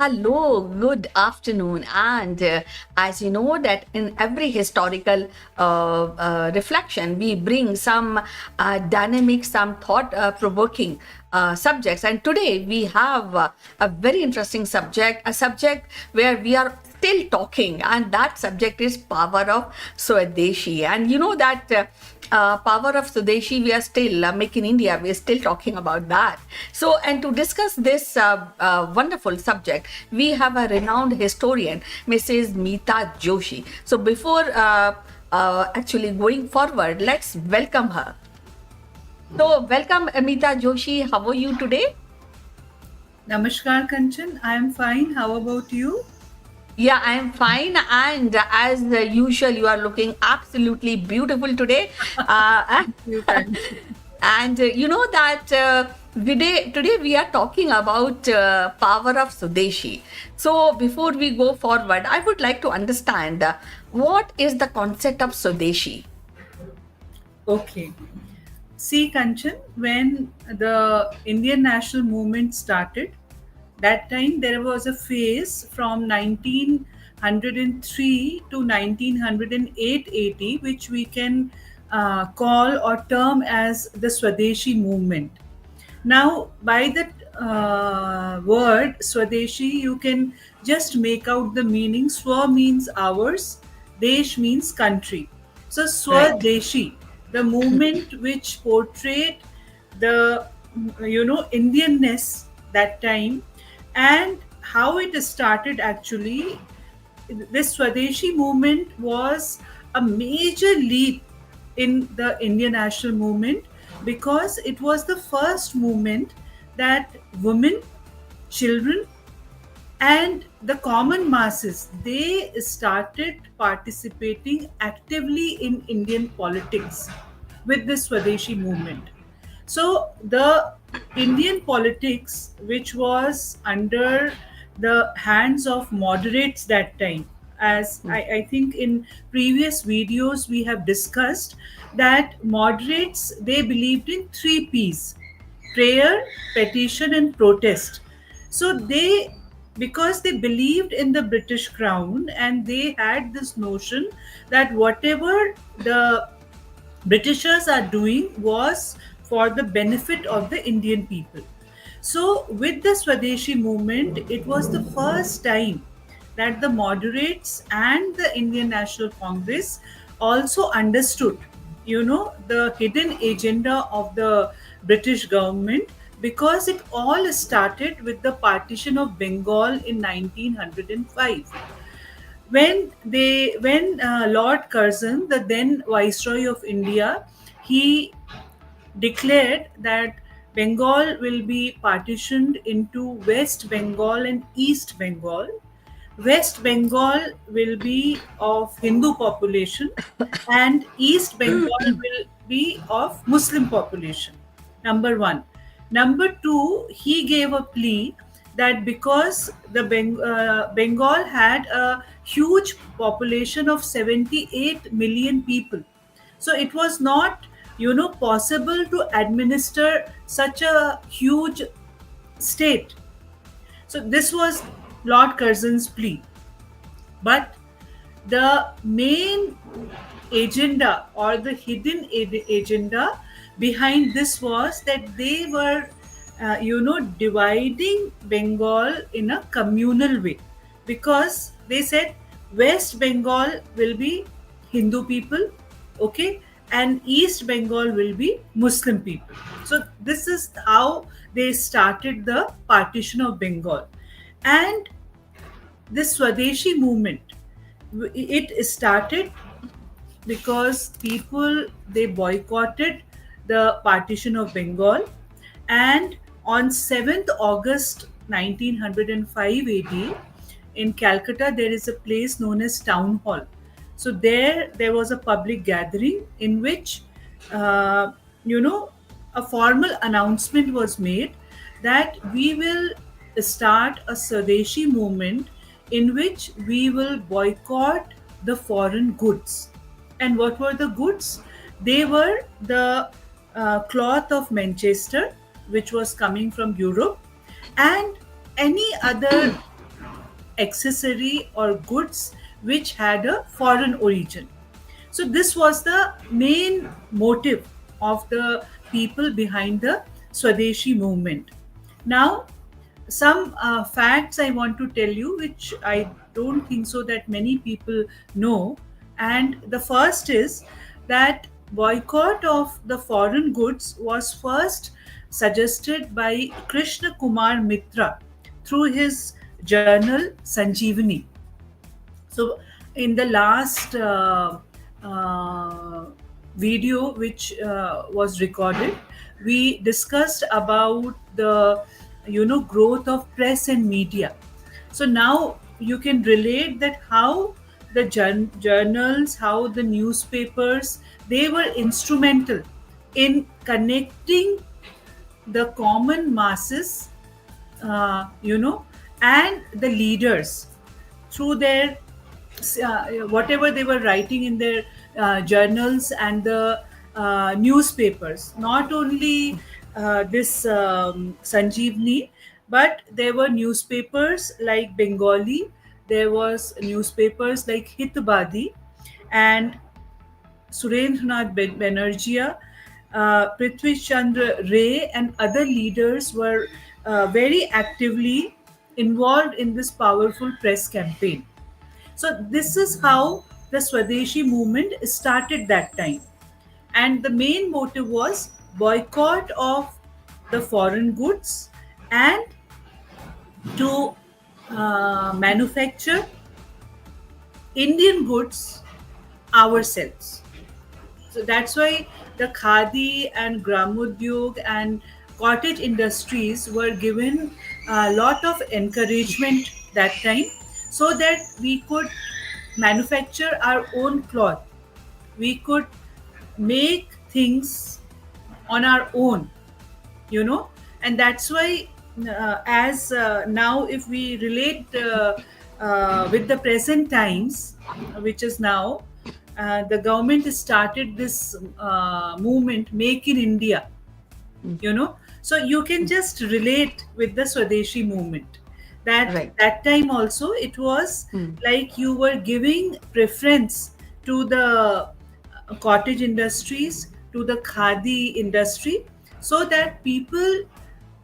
Hello, good afternoon. And as you know, that in every historical reflection, we bring some dynamic, some thought-provoking subjects. And today we have a very interesting subject, a subject where we are still talking, and that subject is power of Swadeshi. And you know that. Power of Swadeshi, we are still Make in India, we are still talking about that. So, and to discuss this wonderful subject, we have a renowned historian, Mrs. Meeta Joshi. So, before actually going forward, let's welcome her. So, welcome, Meeta Joshi. How are you today? Namaskar, Kanchan. I am fine. How about you? Yeah, I am fine. And as usual, you are looking absolutely beautiful today. Uh, You, Kanchan. and you know that today we are talking about power of Swadeshi. So before we go forward, I would like to understand what is the concept of Swadeshi? Okay. See, Kanchan, when the Indian national movement started, that time there was a phase from 1903 to 1908-80, which we can call or term as the Swadeshi movement. Now, by that word Swadeshi, you can just make out the meaning. Swa means ours, Desh means country. So, Right. Swadeshi, the movement which portrayed the Indianness that time, and how it started actually. This Swadeshi movement was a major leap in the Indian national movement because it was the first movement that women, children, and the common masses, they started participating actively in Indian politics with the Swadeshi movement. So the Indian politics, which was under the hands of moderates that time, as I think in previous videos we have discussed, that moderates, they believed in three P's: prayer, petition, and protest. So they, because they believed in the British crown, and they had this notion that whatever the Britishers are doing was for the benefit of the Indian people. So, with the Swadeshi movement, it was the first time that the moderates and the Indian National Congress also understood, the hidden agenda of the British government, because it all started with the partition of Bengal in 1905 when Lord Curzon, the then Viceroy of India, he declared that Bengal will be partitioned into West Bengal and East Bengal. West Bengal will be of Hindu population, and East Bengal will be of Muslim population. Number one. Number two, he gave a plea that because the Bengal had a huge population of 78 million people, so it was not possible to administer such a huge state. So this was Lord Curzon's plea. But the main agenda or the hidden agenda behind this was that they were, dividing Bengal in a communal way, because they said West Bengal will be Hindu people, okay, and East Bengal will be Muslim people. So this is how they started the partition of Bengal. And this Swadeshi movement, it started because people, they boycotted the partition of Bengal, and on 7th August 1905 AD in Calcutta there is a place known as Town Hall. So there was a public gathering in which uh, you know a formal announcement was made that we will start a Swadeshi movement in which we will boycott the foreign goods. And what were the goods? They were the cloth of Manchester, which was coming from Europe, and any other accessory or goods which had a foreign origin. So this was the main motive of the people behind the Swadeshi movement. Now, some facts I want to tell you, which I don't think so that many people know. And the first is that boycott of the foreign goods was first suggested by Krishna Kumar Mitra through his journal Sanjeevani. So, in the last uh, video which was recorded, we discussed about the growth of press and media. So now you can relate that how the journals, how the newspapers, they were instrumental in connecting the common masses, and the leaders through their whatever they were writing in their journals and the newspapers. Not only this Sanjeevni, but there were newspapers like Bengali, there was newspapers like Hitbadi, and Surendranath Banerjee, Prithvi Chandra Ray, and other leaders were very actively involved in this powerful press campaign. So this is how the Swadeshi movement started that time. And the main motive was boycott of the foreign goods and to manufacture Indian goods ourselves. So that's why the khadi and gramodyog and cottage industries were given a lot of encouragement that time, so that we could manufacture our own cloth. We could make things on our own, and that's why as now if we relate with the present times, which is now, the government has started this movement, Make in India, so you can just relate with the Swadeshi movement. That Right. that time also it was Mm. like you were giving preference to the cottage industries, to the khadi industry, so that people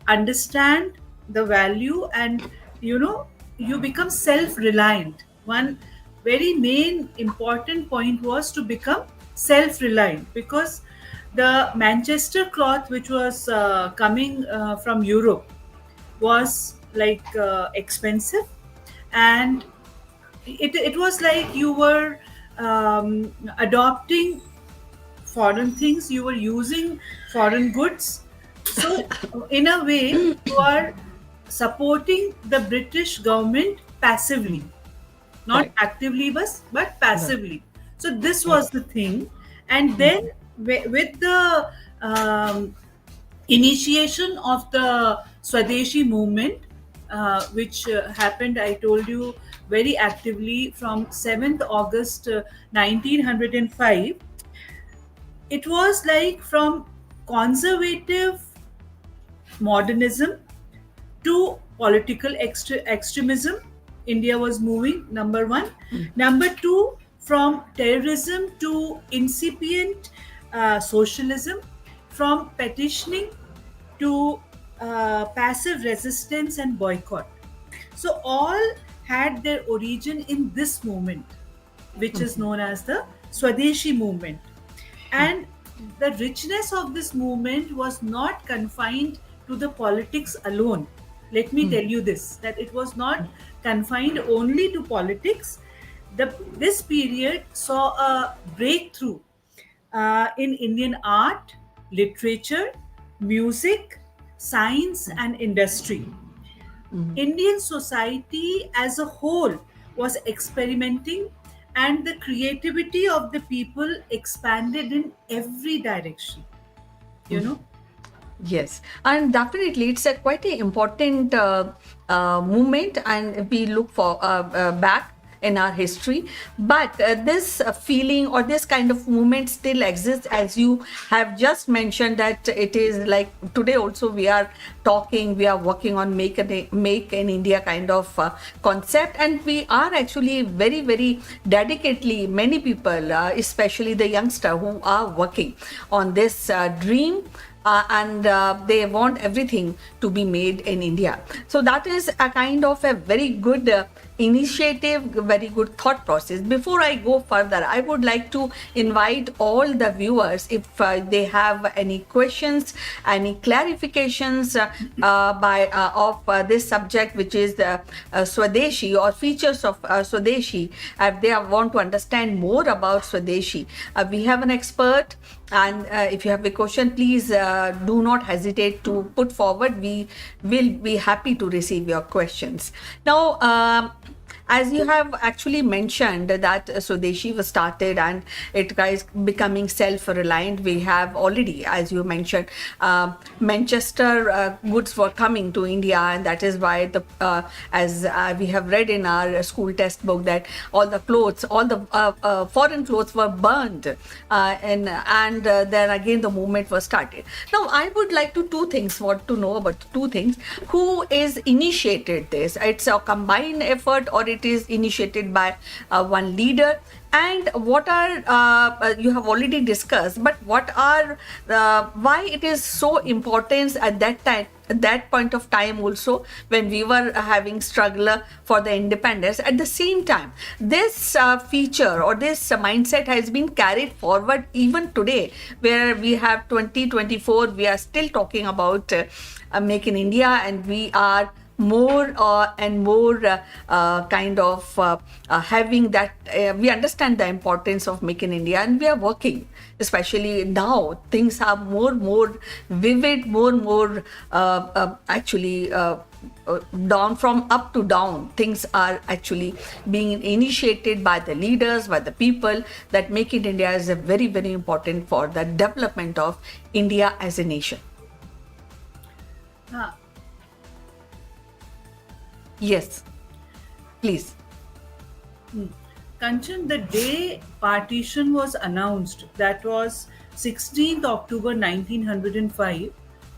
understand the value, and you become self-reliant. One very main important point was to become self-reliant, because the Manchester cloth which was coming from Europe was like expensive, and it was like you were adopting foreign things, you were using foreign goods. So, in a way, you are supporting the British government passively, not Right. actively, but Right. passively. So, this was Right. the thing. And then, with the initiation of the Swadeshi movement, which happened, I told you, very actively from 7th August 1905, it was like from conservative modernism to political extremism. India was moving, number one. Number two, from terrorism to incipient socialism, from petitioning to passive resistance and boycott. So, all had their origin in this movement, which is known as the Swadeshi movement. And the richness of this movement was not confined to the politics alone. Let me tell you this, that it was not confined only to politics. This period saw a breakthrough in Indian art, literature, music, science, and industry. Indian society as a whole was experimenting, and the creativity of the people expanded in every direction. You know? Yes, and definitely it's a quite a important movement, and we look for back. in our history. But this feeling or this kind of movement still exists, as you have just mentioned, that it is like today also we are talking, we are working on make in India kind of concept, and we are actually very, very dedicatedly, many people, especially the youngster who are working on this dream, and they want everything to be made in India. So that is a kind of a very good initiative, very good thought process. Before I go further, I would like to invite all the viewers, if they have any questions, any clarifications by of this subject, which is Swadeshi or features of Swadeshi. If they want to understand more about Swadeshi, we have an expert, and if you have a question, please do not hesitate to put forward. We will be happy to receive your questions. Now, as you have actually mentioned that Swadeshi was started and it is becoming self-reliant. We have already, as you mentioned, Manchester goods were coming to India, and that is why the as we have read in our school textbook that all the clothes, all the foreign clothes were burned, and then again the movement was started. Now, I would like to want to know about two things. Who is initiated this? It's a combined effort, or it is initiated by one leader? And what are you have already discussed, but what are why it is so important at that time, at that point of time also, when we were having struggle for the independence? At the same time, this feature or this mindset has been carried forward even today, where we have 2024, we are still talking about make in India, and we are more and more kind of having that we understand the importance of Make in India, and we are working, especially now things are more vivid, more actually down from up to down. Things are actually being initiated by the leaders, by the people, that Make in India is a very, very important for the development of India as a nation. Huh. Yes, please. Kanchan, the day partition was announced, that was 16th October 1905,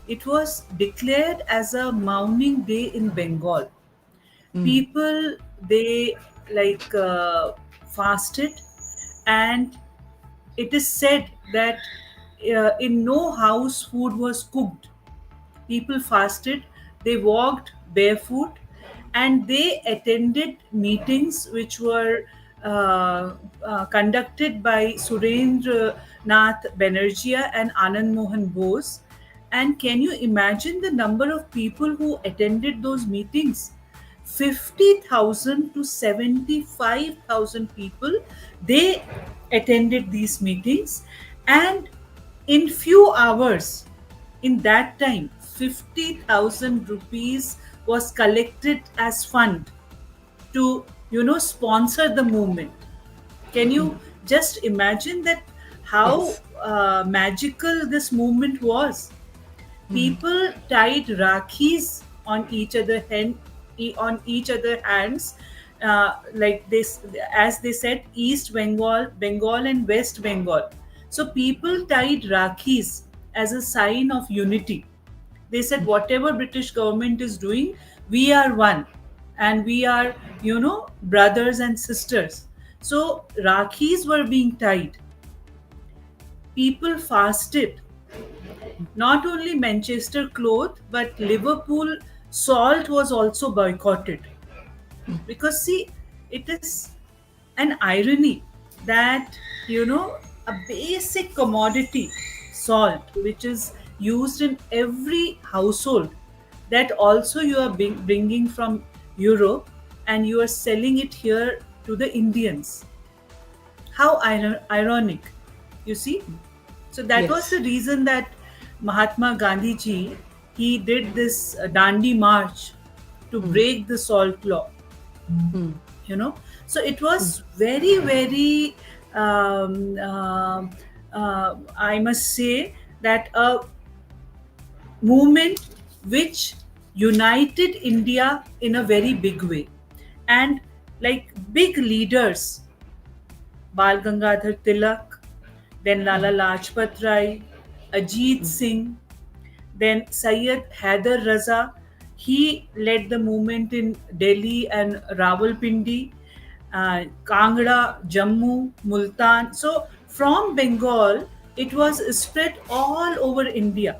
it was declared as a mourning day in Bengal. People, they like fasted, and it is said that in no house food was cooked. People fasted, they walked barefoot, and they attended meetings which were conducted by Surendra Nath Banerjee and Anand Mohan Bose. And can you imagine the number of people who attended those meetings? 50,000 to 75,000 people, they attended these meetings. And in few hours, in that time, 50,000 rupees was collected as fund to sponsor the movement. Can you just imagine that how Yes. magical this movement was? People tied rakhis on each other hands, like this, as they said, East Bengal, Bengal, and West Bengal. So people tied rakhis as a sign of unity. They said whatever British government is doing, we are one, and we are brothers and sisters. So rakhis were being tied. People fasted. Not only Manchester cloth, but Liverpool salt was also boycotted. Because, see, it is an irony that, a basic commodity, salt, which is used in every household, that also you are bringing from Europe, and you are selling it here to the Indians. How ironic, you see? So that was Yes. the reason that Mahatma Gandhi ji, he did this Dandi march to break the salt law. So it was very, very I must say that a movement which united India in a very big way. And like big leaders, Bal Gangadhar Tilak, then Lala Lajpat Rai, Ajit Singh, then Syed Haider Raza. He led the movement in Delhi and Rawalpindi, Kangra, Jammu, Multan. So from Bengal, it was spread all over India.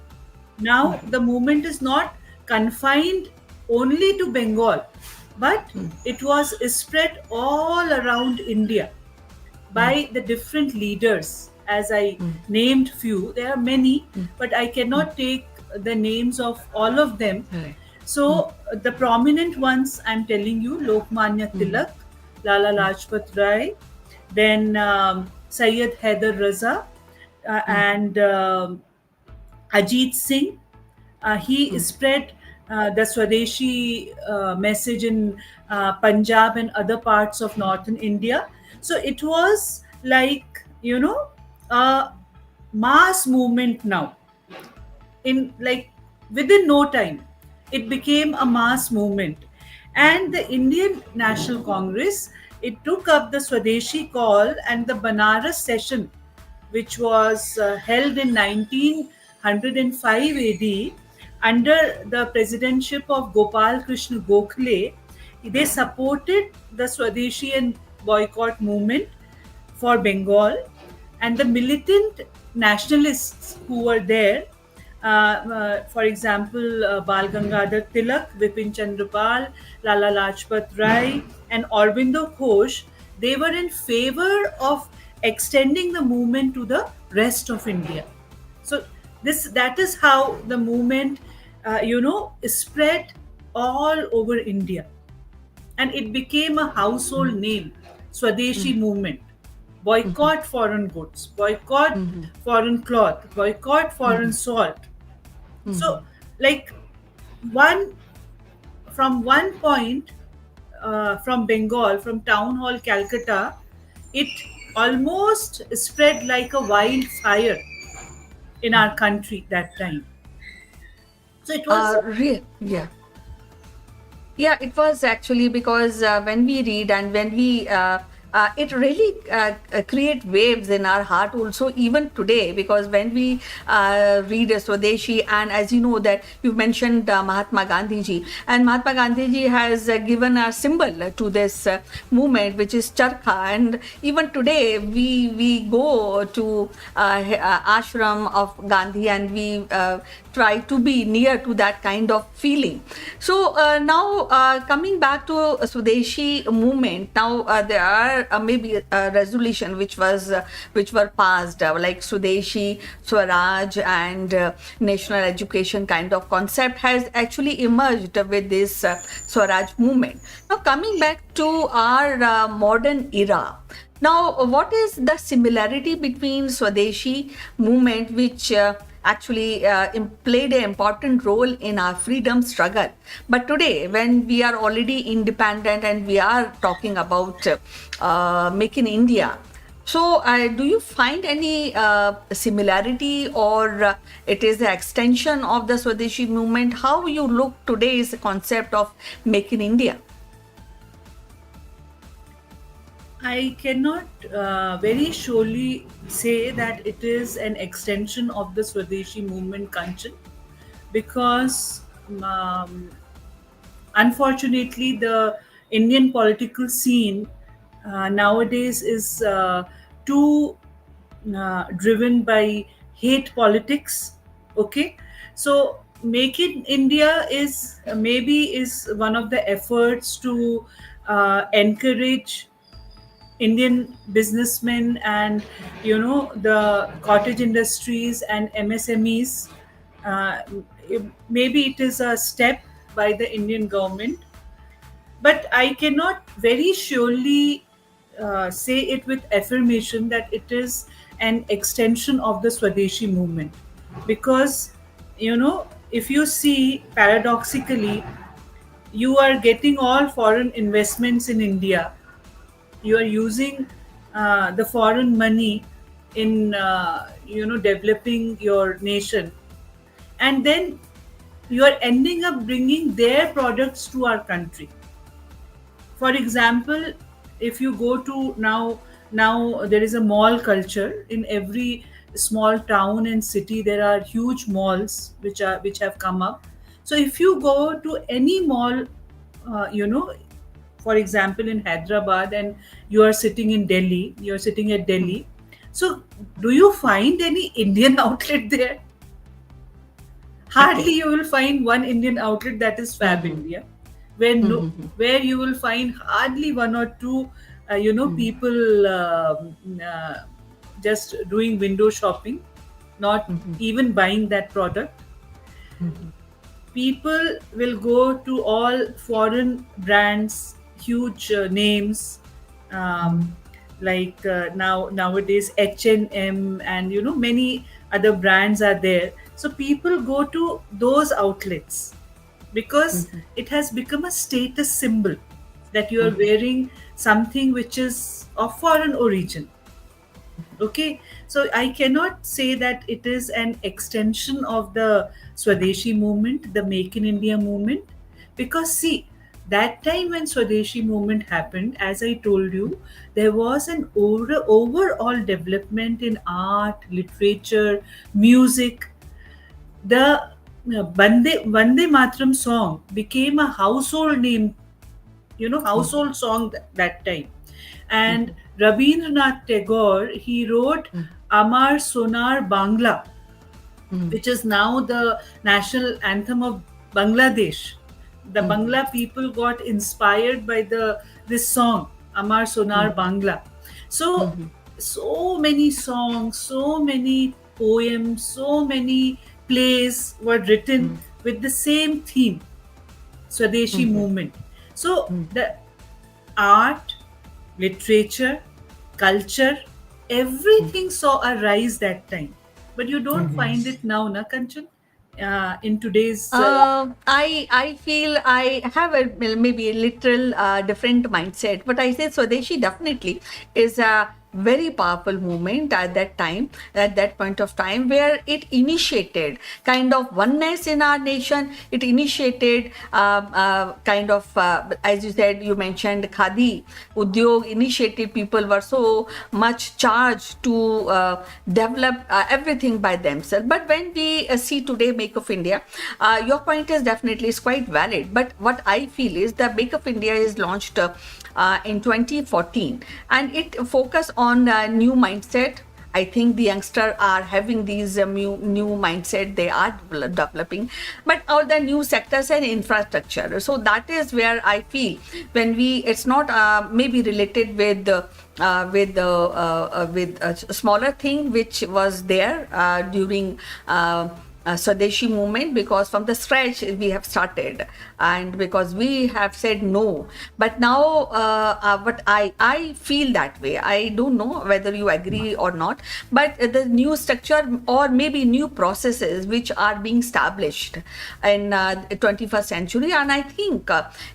Now the movement is not confined only to Bengal, but it was spread all around India by the different leaders. As I named few, there are many, but I cannot take the names of all of them. Right. So the prominent ones I'm telling you: Lokmanya Tilak, Lala Lajpat Rai, then Syed Haider Raza, and Ajit Singh. He spread the Swadeshi message in Punjab and other parts of northern India. So it was like, a mass movement now. In like within no time, it became a mass movement. And the Indian National Congress, it took up the Swadeshi call, and the Banaras session, which was held in 1905 AD under the presidentship of Gopal Krishna Gokhale. They supported the Swadeshi and boycott movement for Bengal, and the militant nationalists who were there, for example, Bal Gangadhar Tilak, Vipin Chandrapal, Lala Lajpat Rai, and Aurobindo Ghosh, they were in favor of extending the movement to the rest of India. So that is how the movement, spread all over India, and it became a household name. Swadeshi movement. Boycott foreign goods, boycott foreign cloth, boycott foreign salt. So, like one from one point, from Bengal, from Town Hall, Calcutta, it almost spread like a wildfire in our country that time. So it was. Yeah. Yeah, it was actually because when we read and when we it really create waves in our heart also even today, because when we read Swadeshi, and as you know that you mentioned Mahatma Gandhi ji, and Mahatma Gandhi ji has given a symbol to this movement, which is charkha, and even today we go to ashram of Gandhi, and we try to be near to that kind of feeling. So now coming back to Swadeshi movement, now there are maybe a resolution which were passed, like Swadeshi, Swaraj, and national education kind of concept has actually emerged with this Swaraj movement. Now coming back to our modern era. Now, what is the similarity between Swadeshi movement, which actually played an important role in our freedom struggle, but today, when we are already independent and we are talking about Make in India, so do you find any similarity, or it is the extension of the Swadeshi movement? How you look today's concept of Make in India? I cannot very surely say that it is an extension of the Swadeshi movement, Kanchan, because unfortunately the Indian political scene nowadays is too driven by hate politics. Okay, so Make in India is one of the efforts to encourage Indian businessmen and the cottage industries and MSMEs. Uh, Maybe it is a step by the Indian government, but I cannot very surely say it with affirmation that it is an extension of the Swadeshi movement, because if you see paradoxically, you are getting all foreign investments in India, you are using the foreign money in developing your nation, and then you are ending up bringing their products to our country For example, if you go to now there is a mall culture in every small town and city. There are huge malls which have come up. So if you go to any mall, you know, for example in Hyderabad, and you are sitting in Delhi, you're sitting at Delhi, so do you find any Indian outlet there? Hardly Okay. you will find one Indian outlet, that is Fab Mhm. India, where no, Mhm. where you will find hardly one or two, people just doing window shopping, not Mhm. even buying that product. Mhm. People will go to all foreign brands, huge names, um, like nowadays H&M, and you know many other brands are there. So people go to those outlets because Mhm. it has become a status symbol that you are Mhm. wearing something which is of foreign origin. Okay, so I cannot say that it is an extension of the Swadeshi movement, the Make in India movement, because see, that time when Swadeshi movement happened, as I told you, there was an overall development in art, literature, music. The Vande Matram song became a household name, you know, Mhm. household song that time. And Mhm. Rabindranath Tagore, he wrote Mhm. Amar Sonar Bangla, Mhm. which is now the national anthem of Bangladesh. The Mhm. Bangla people got inspired by the this song, Amar Sonar Mhm. Bangla. So Mhm. so many songs, so many poems, so many plays were written with the same theme, Swadeshi Mhm. movement. So Mhm. the art, literature, culture, everything saw a rise that time. But you don't Mhm. find it now, na Kanchan? In today's I feel I have a well, maybe a little different mindset, but I say Swadeshi definitely is a very powerful movement at that time, at that point of time, where it initiated kind of oneness in our nation. It initiated kind of, as you said, you mentioned Khadi Udyog initiative. People were so much charged to develop everything by themselves. But when we see today Make of India, your point is definitely is quite valid. But what I feel is that Make of India is launched in 2014, and it focus on new mindset. I think the youngsters are having these new mindset they are developing, but all the new sectors and infrastructure. So that is where I feel when we it's not maybe related with a smaller thing which was there during Swadeshi movement, because from the scratch we have started and because we have said no. But now, but I feel that way. I don't know whether you agree or not, but the new structure or maybe new processes which are being established in 21st century, and I think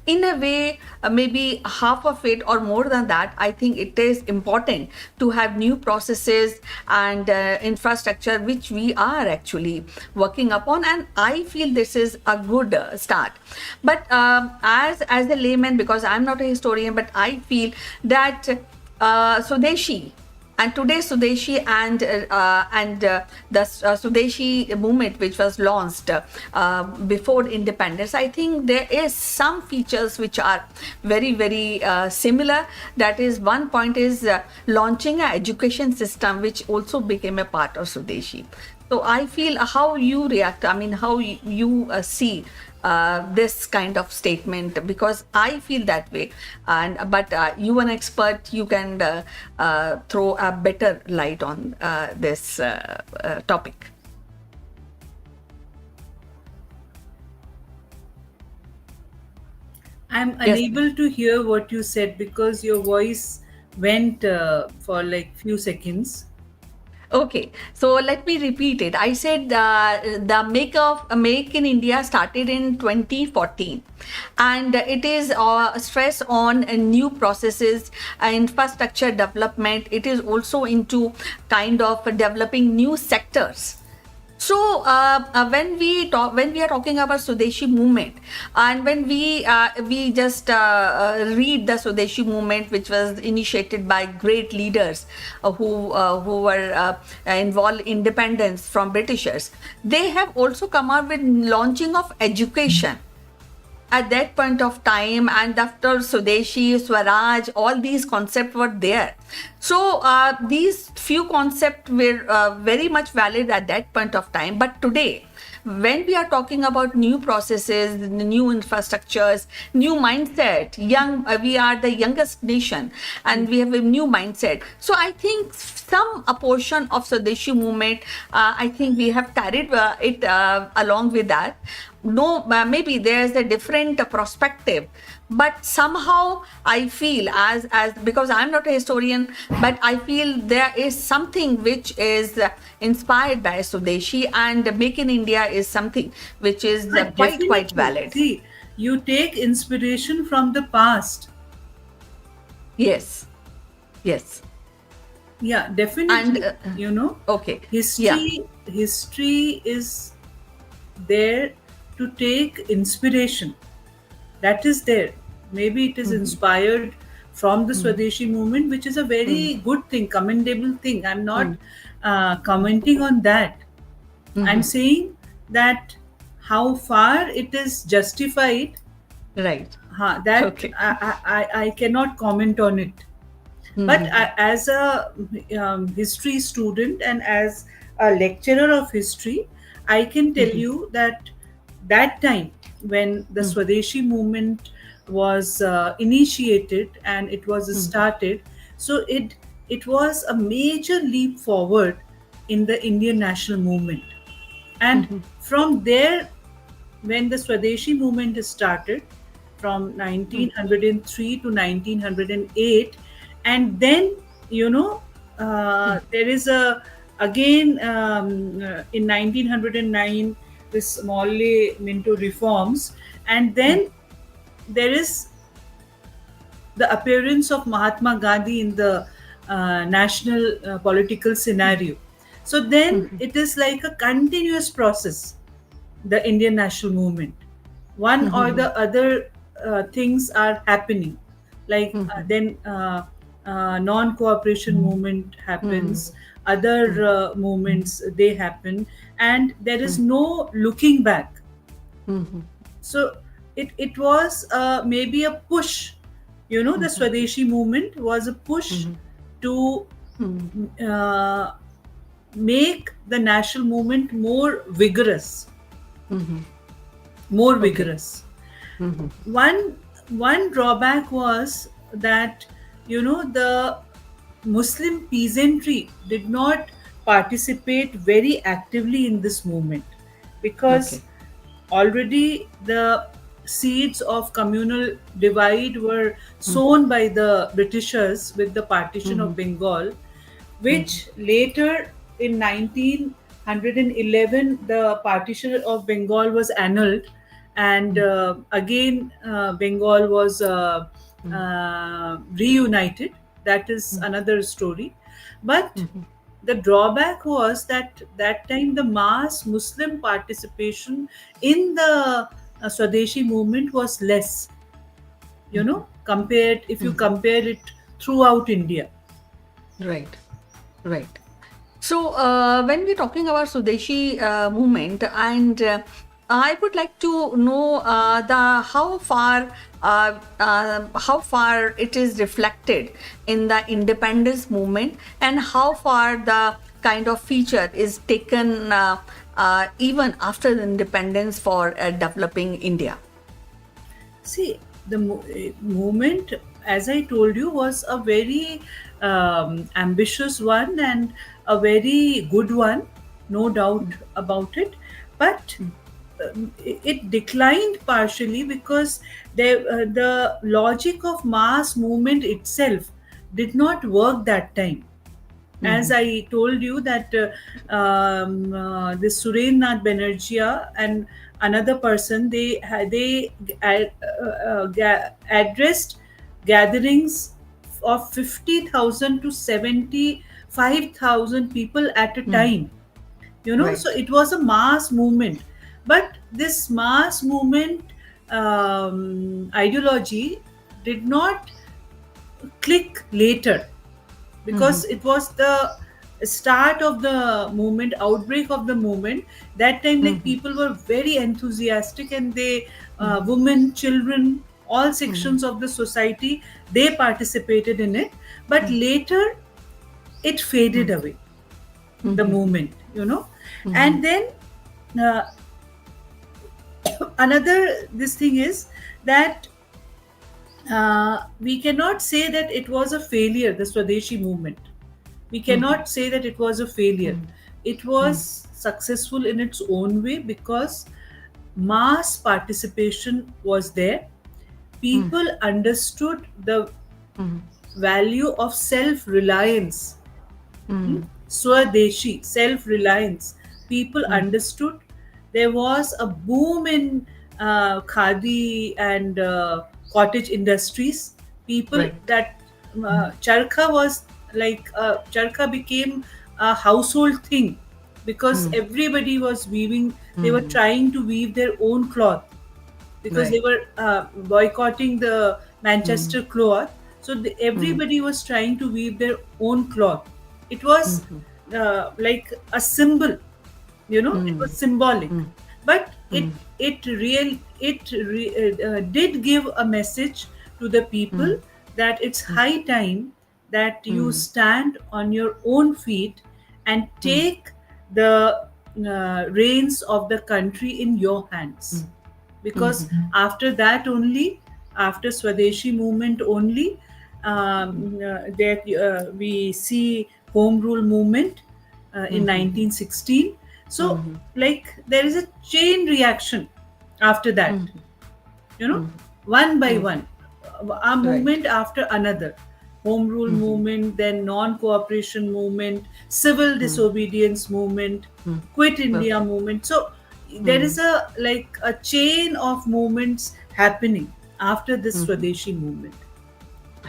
in a way maybe half of it or more than that, I think it is important to have new processes and infrastructure which we are actually working upon, and I feel this is a good start. But as a layman, because I'm not a historian, but I feel that Swadeshi and today Swadeshi and the Swadeshi movement which was launched before independence, I think there is some features which are very similar. That is, one point is launching an education system which also became a part of Swadeshi. So I feel how you react, I mean, how you see this kind of statement, because I feel that way. And but you an expert, you can throw a better light on this topic. I'm Yes. unable to hear what you said because your voice went for like few seconds. Okay, so let me repeat it. I said the Make in India started in 2014, and it is stress on new processes, infrastructure development. It is also into kind of developing new sectors. So when we are talking about Swadeshi movement, and when we just read the Swadeshi movement, which was initiated by great leaders who were involved independence from Britishers, they have also come up with launching of education at that point of time. And after Swadeshi, Swaraj, all these concepts were there. So these few concepts were very much valid at that point of time. But today, when we are talking about new processes, new infrastructures, new mindset, we are the youngest nation and we have a new mindset. So I think some a portion of Swadeshi movement, I think we have carried it along with that. No, maybe there's a different perspective, but somehow I feel, as because I'm not a historian, but I feel there is something which is inspired by Swadeshi, and Make in India is something which is quite Definitely. valid. See, you take inspiration from the past. Yes, yes. Yeah, And definitely. okay, yeah. History is there to take inspiration. That is there. Maybe it is Mhm, inspired from the mhm, Swadeshi movement, which is a mhm, very good thing, commendable thing. I'm not mhm, commenting on that. I'm mhm. saying that how far it is justified, Right. that Okay. I cannot comment on it. But Mhm, as a history student and as a lecturer of history, I can tell mhm, you that that time when the mhm, Swadeshi movement was initiated and it was mhm, started, so it was a major leap forward in the Indian national movement. And mhm, from there, when the Swadeshi movement started from mhm, 1903 to 1908, and then you know there is a again in 1909 this Morley Minto reforms, and then there is the appearance of Mahatma Gandhi in the national political scenario. So then mhm, it is like a continuous process, the Indian national movement. One or mhm, the other things are happening. Like mhm, then non-cooperation movement mhm, happens, other mhm, movements they happen, and there is mhm, no looking back. mhm, So it was maybe a push. The mhm, Swadeshi movement was a push mhm, to mhm. uh, make the national movement more vigorous, Mhm. more Okay. vigorous. Mhm. One drawback was that the Muslim peasantry did not participate very actively in this movement, because Okay. already the seeds of communal divide were Mhm. sown by the Britishers with the partition of Mhm. Bengal, Mhm. which later in 1911 the partition of Bengal was annulled, and Mhm. again Bengal was Mhm. reunited. That is Mhm. another story. But Mhm. the drawback was that that time the mass Muslim participation in the Swadeshi movement was less, Mhm. compared if you Mhm. compare it throughout India. Right. Right. So, when we're talking about Swadeshi movement, and I would like to know the how far it is reflected in the independence movement, and how far the kind of feature is taken even after the independence for developing India. See, the movement, as I told you, was a very ambitious one and a very good one, no doubt about it. But it declined partially because the logic of mass movement itself did not work that time. As Mhm. I told you that this Surendranath Banerjee and another person, they addressed gatherings of 50,000 to 75,000 people at a Mhm. time. So Right. it was a mass movement. But this mass movement ideology did not click later, because Mhm. it was the start of the movement, outbreak of the movement. That time, like, Mhm. people were very enthusiastic, and they, Mhm. women, children, all Mhm. sections of the society, they participated in it. But later it faded Mhm. away, the Mhm. movement. Mhm. And then, uh, another this thing is that, we cannot say that it was a failure, the Swadeshi movement. We Mhm. cannot say that it was a failure. It Mhm. was successful in its own way, because mass participation was there. Mhm. People understood the Mhm. value of self reliance. Mhm. Swadeshi, self reliance. People Mhm. understood. There was a boom in khadi and cottage industries. People Right. that, charkha was like, charkha became a household thing, because Mhm. everybody was weaving. They were Mhm. trying to weave their own cloth, because they Right. were boycotting the Mhm. Manchester cloth. So Mhm. everybody was trying to weave their own cloth. It was Mhm. like a symbol, it was Mhm. symbolic. Mhm. But it Mhm. it real it re, did give a message to the people, Mhm. that it's high time that you Mhm. stand on your own feet and Mhm. take the reins of the country in your hands. Mhm. Because Mhm. after that only, after Swadeshi movement only, there we see home rule movement in Mhm. 1916. So, Mhm. like, there is a chain reaction after that, Mhm. you know Mhm. one by Mhm. one, a Right. movement after another. Home rule Mhm. movement, then non-cooperation movement, civil Mhm. disobedience movement, Mhm. quit India Okay. movement. So there is Mhm. a, like, a chain of movements happening after this Mhm. Swadeshi movement.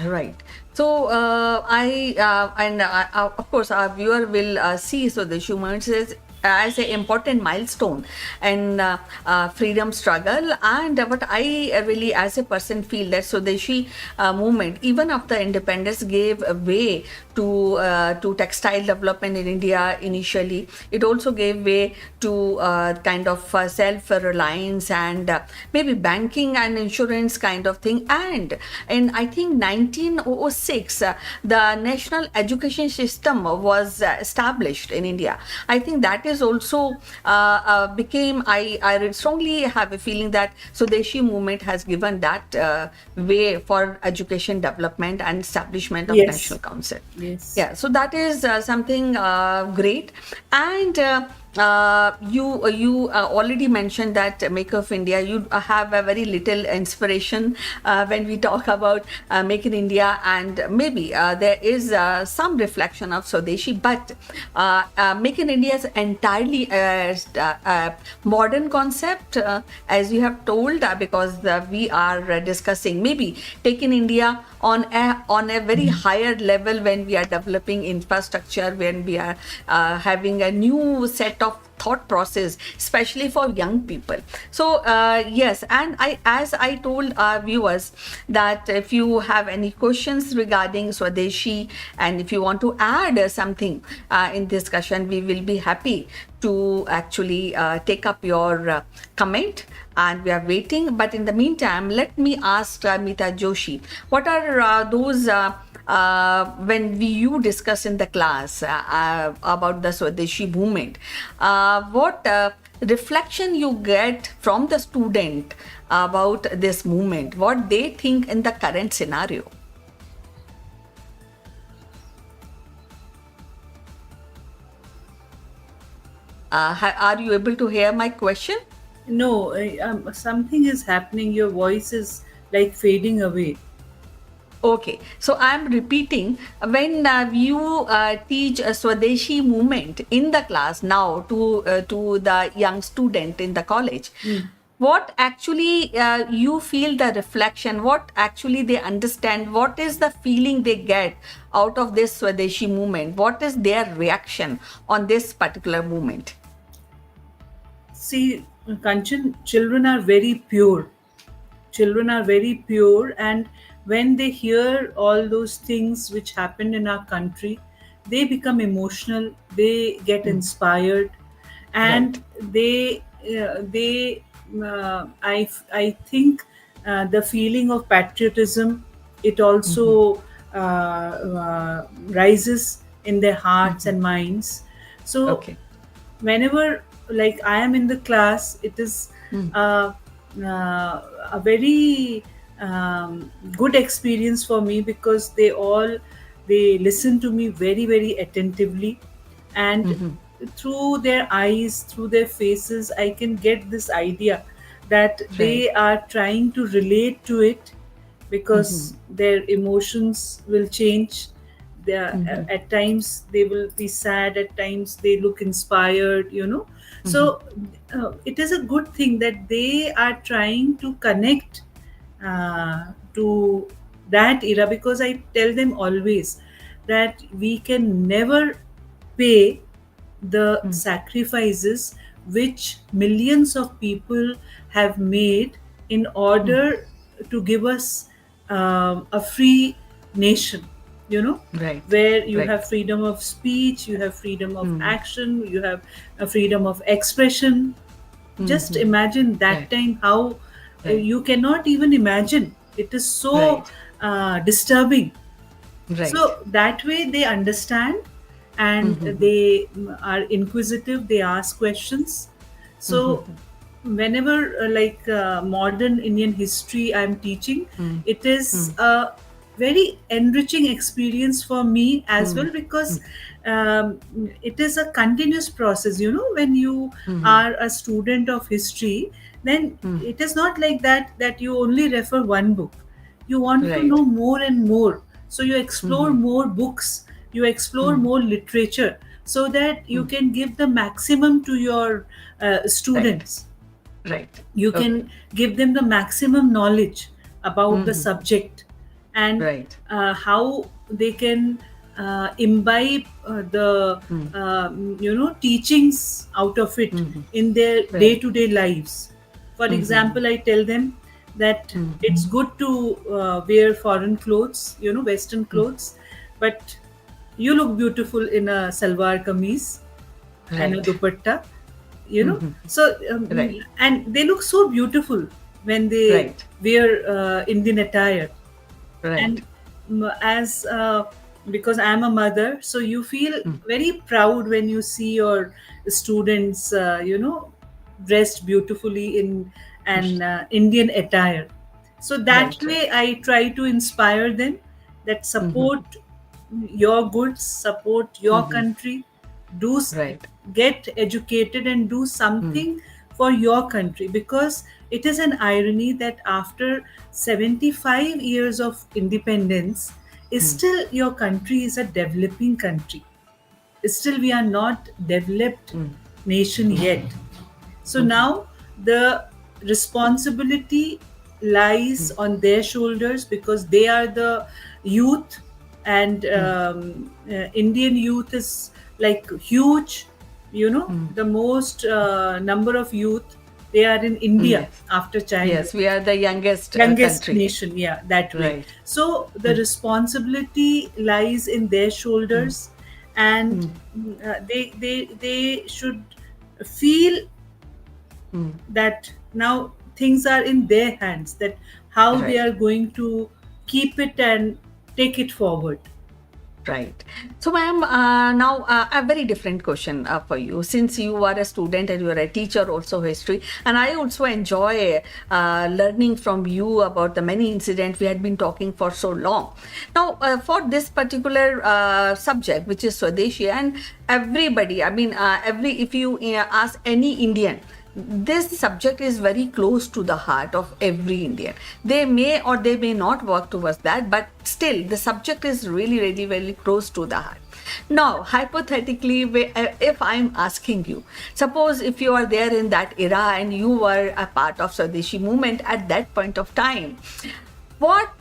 Right. So I and of course our viewer will see so the humans is as an important milestone and freedom struggle and what I really as a person feel that Swadeshi movement even after independence gave way to textile development in India initially. It also gave way to kind of self-reliance and maybe banking and insurance kind of thing. And in I think 1906, the national education system was established in India. I think that is also became. I strongly have a feeling that Swadeshi movement has given that way for education development and establishment of national Yes, council. yes. Yeah, so that is something great. And you already mentioned that Make of India. You have a very little inspiration when we talk about Make in India, and maybe there is some reflection of Swadeshi, but Make in India is entirely a modern concept, as you have told, because we are discussing maybe taking India on a very higher level when we are developing infrastructure, when we are having a new set of thought process, especially for young people. So yes, and I as I told our viewers that if you have any questions regarding Swadeshi and if you want to add something in discussion, we will be happy to actually take up your comment, and we are waiting. But in the meantime, let me ask Mita Joshi, what are those when you discuss in the class about the Swadeshi movement, what reflection you get from the student about this movement, what they think in the current scenario? Are you able to hear my question? No, something is happening. Your voice is like fading away. Okay, so I'm repeating when you teach a Swadeshi movement in the class now to the young student in the college, Hmm. what actually you feel the reflection, what actually they understand, what is the feeling they get out of this Swadeshi movement, what is their reaction on this particular movement? See, Kanchan, children are very pure. Children are very pure, and when they hear all those things which happened in our country, they become emotional, they get inspired, Right. and I think the feeling of patriotism, it also rises in their hearts and minds. So Okay. whenever, like, I am in the class, it is uh, a very good experience for me, because they listen to me very, very attentively, and through their eyes, through their faces, I can get this idea that Right. they are trying to relate to it, because their emotions will change. At times they will be sad, at times they look inspired, so it is a good thing that they are trying to connect to that era, because I tell them always that we can never pay the sacrifices which millions of people have made in order to give us a free nation, you know, Right. where you Right. have freedom of speech, you have freedom of action, you have a freedom of expression. Just imagine that Right. time, how Right. you cannot even imagine. It is so Right. disturbing. Right. So that way they understand, and they are inquisitive, they ask questions. So whenever modern Indian history I'm teaching, it is a very enriching experience for me as well, because um, it is a continuous process. When you are a student of history, then it is not like that you only refer one book. You want to Right. know more and more, so you explore more books, you explore more literature, so that you can give the maximum to your Right. students. Right. You Okay. can give them the maximum knowledge about the subject, and Right. how they can imbibe the teachings out of it in their Right. day-to-day lives. For example, I tell them that it's good to wear foreign clothes, western clothes, but you look beautiful in a salwar kameez and a Right. dupatta, so Right. and they look so beautiful when they Right. wear Indian attire. Right. And as because I'm a mother, so you feel very proud when you see your students dressed beautifully in an Indian attire. So that Right. way Right. I try to inspire them, that support your goods, support your country, do Right. get educated and do something for your country, because it is an irony that after 75 years of independence, still your country is a developing country. Still we are not developed nation yet. So now the responsibility lies on their shoulders, because they are the youth, and Indian youth is like huge. The most number of youth, they are in India Yes. after China. Yes. We are the youngest Youngest country. nation, yeah, that way. Right. So the responsibility lies in their shoulders, and they should feel that now things are in their hands, that how they Right. are going to keep it and take it forward. Right. So, ma'am, now a very different question for you. Since you are a student and you are a teacher, also history, and I also enjoy learning from you about the many incidents we had been talking for so long. Now, for this particular subject, which is Swadeshi, and everybody, I mean, if you ask any Indian, this subject is very close to the heart of every Indian. They may or they may not work towards that, but still the subject is really, really very close to the heart. Now, hypothetically, if I'm asking you, suppose if you are there in that era and you were a part of Swadeshi movement at that point of time, what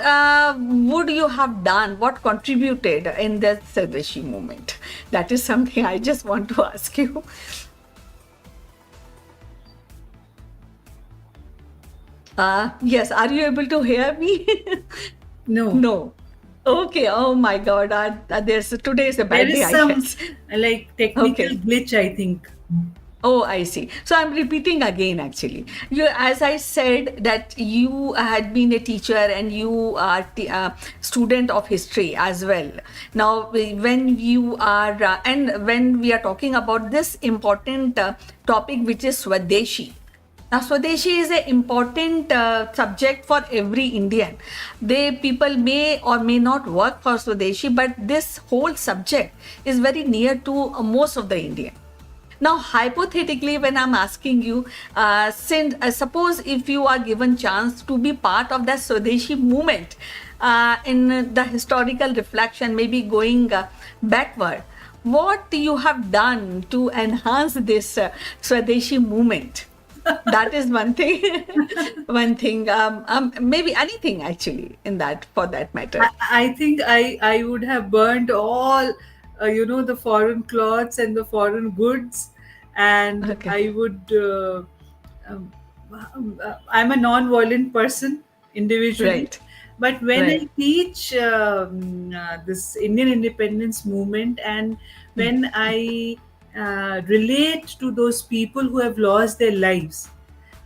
would you have done? What contributed in the Swadeshi movement? That is something I just want to ask you. Yes, are you able to hear me? No. No. Okay. Oh my God. There's today is a There bad day, is I some guess. like technical Okay. glitch, I think. Oh, I see. So I'm repeating again, actually. You, as I said, that you had been a teacher and you are student of history as well. Now, when you are, and when we are talking about this important topic, which is Swadeshi. Now, Swadeshi is an important subject for every Indian. They people may or may not work for Swadeshi, but this whole subject is very near to most of the Indian. Now, hypothetically, when I'm asking you, since suppose if you are given chance to be part of that Swadeshi movement in the historical reflection, maybe going backward, what you have done to enhance this Swadeshi movement? That is one thing. One thing. Maybe anything actually in that, for that matter. I think I would have burned all, the foreign clothes and the foreign goods, and Okay. I would. Um, I'm a non-violent person individually, Right. but when I Right. teach this Indian independence movement, and when I relate to those people who have lost their lives,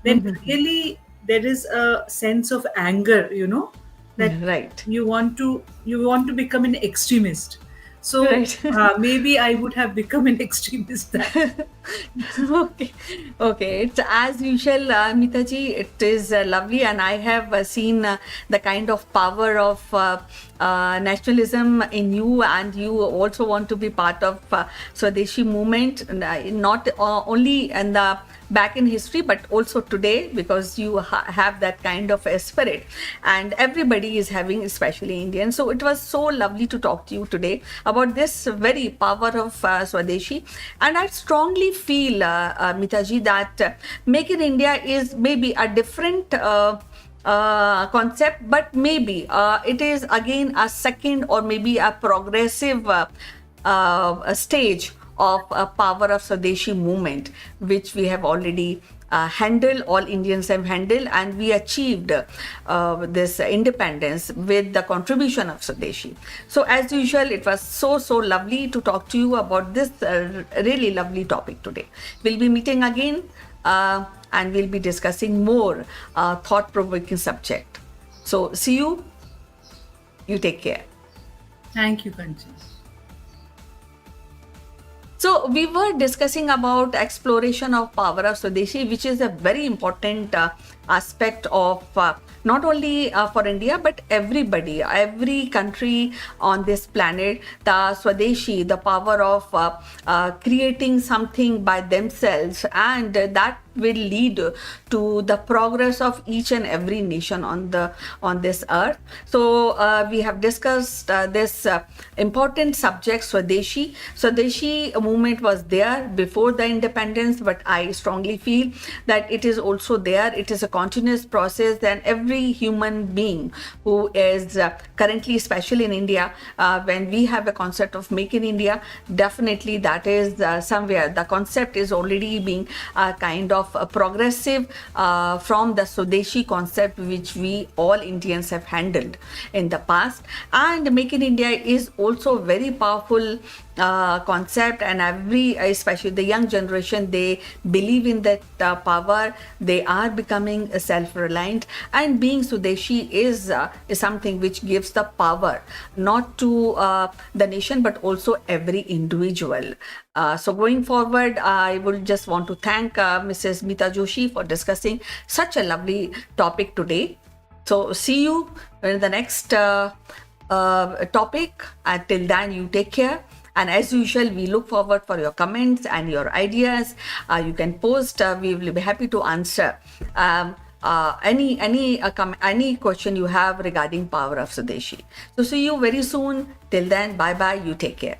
then Mhm. really there is a sense of anger, that Right. you want to become an extremist. So Right. maybe I would have become an extremist that. Okay, okay. It's as usual, Mitaji. It is lovely, and I have seen the kind of power of nationalism in you, and you also want to be part of Swadeshi movement, not only in the back in history, but also today, because you have that kind of a spirit, and everybody is having, especially Indian. So it was so lovely to talk to you today about this very power of Swadeshi, and I strongly feel, Mitaji, that Make in India is maybe a different. Concept, but maybe it is again a second or maybe a progressive a stage of power of Swadeshi movement, which we have already handled, all Indians have handled, and we achieved this independence with the contribution of Swadeshi. So, as usual, it was so lovely to talk to you about this really lovely topic today. We'll be meeting again and we'll be discussing more thought provoking subject. So, see you. You take care. Thank you, Kanchi. So we were discussing about exploration of power of Swadeshi, which is a very important aspect of not only for India but everybody, every country on this planet. The Swadeshi, the power of creating something by themselves, and that will lead to the progress of each and every nation on this earth. So we have discussed this important subject, Swadeshi. Swadeshi movement was there before the independence, but I strongly feel that it is also there. It is a continuous process, and every human being who is currently, especially in India, when we have a concept of Make in India, definitely that is somewhere the concept is already being kind of progressive from the Swadeshi concept, which we all Indians have handled in the past. And Make in India is also very powerful concept, and especially the young generation, they believe in that power. They are becoming self-reliant, and being Swadeshi is something which gives the power not to the nation but also every individual. So going forward, I would just want to thank Mrs. Meeta Joshi for discussing such a lovely topic today. So see you in the next topic. Till then, you take care. And as usual, we look forward for your comments and your ideas. You can post. We will be happy to answer any question you have regarding power of Swadeshi. So see you very soon. Till then, bye bye. You take care.